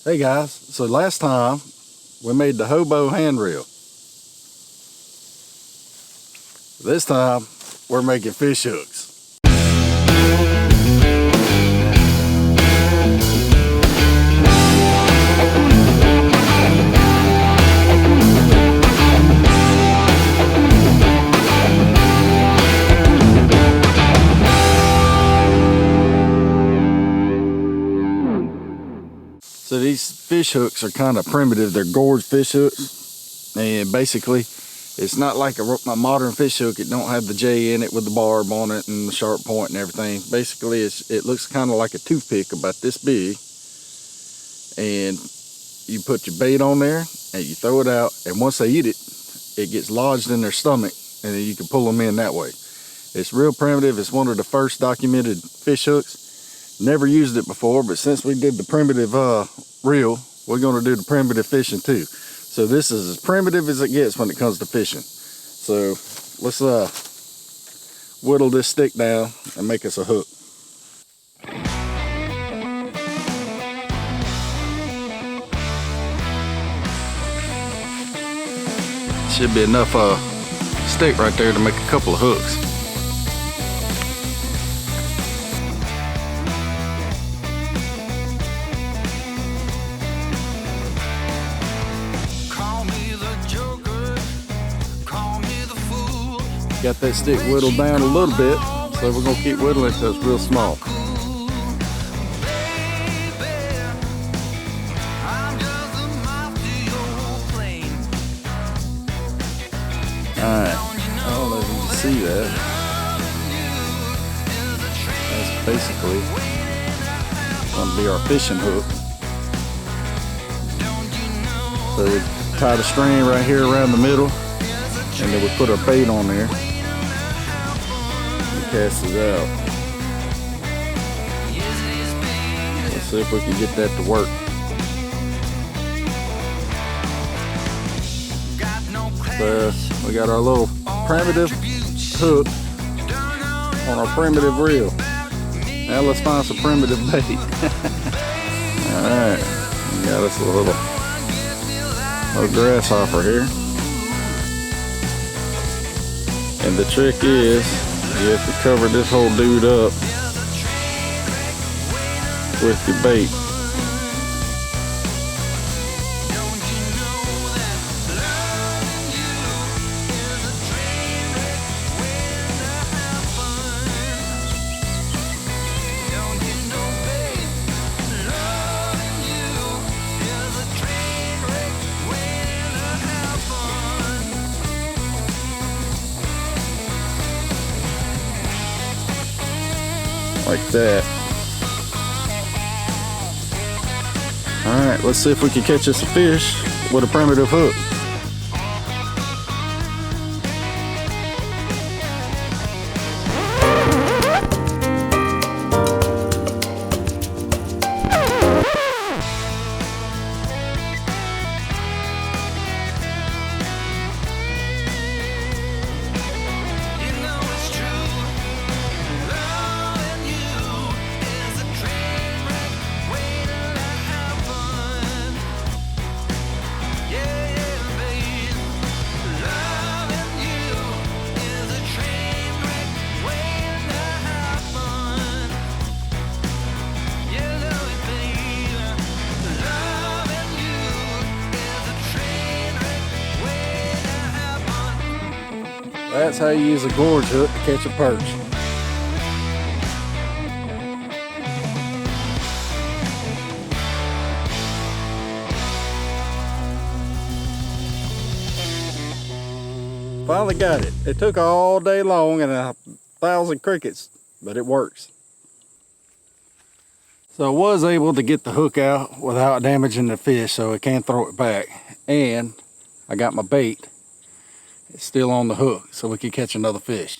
Hey guys, so last time we made the hobo hand reel. This time we're making fish hooks. So these fish hooks are kind of primitive. They're Gorge fish hooks, and basically it's not like a modern fish hook. It don't have the J in it with the barb on it and the sharp point and everything. Basically it looks kind of like a toothpick about this big, and you put your bait on there and you throw it out, and once they eat it, it gets lodged in their stomach, and then you can pull them in that way. It's real primitive. It's one of the first documented fish hooks. Never used it before, but since we did the primitive reel, we're going to do the primitive fishing too. So this is as primitive as it gets when it comes to fishing. So let's whittle this stick down and make us a hook. Should be enough stick right there to make a couple of hooks. Got that stick whittled down a little bit, so we're gonna keep whittling because it's real small. Alright, I don't know if you can see that. That's basically gonna be our fishing hook. So we tie the string right here around the middle, and then we put our bait on there. Cast it out. Let's see if we can get that to work. So we got our little primitive hook on our primitive reel. Now let's find some primitive bait. Alright, we got us a little grasshopper here. And the trick is, you have to cover this whole dude up with your bait. Like that. Alright, let's see if we can catch us a fish with a primitive hook. That's how you use a gorge hook to catch a perch. Finally got it. It took all day long and 1,000 crickets, but it works. So I was able to get the hook out without damaging the fish, so I can throw it back. And I got my bait. It's still on the hook, so we can catch another fish.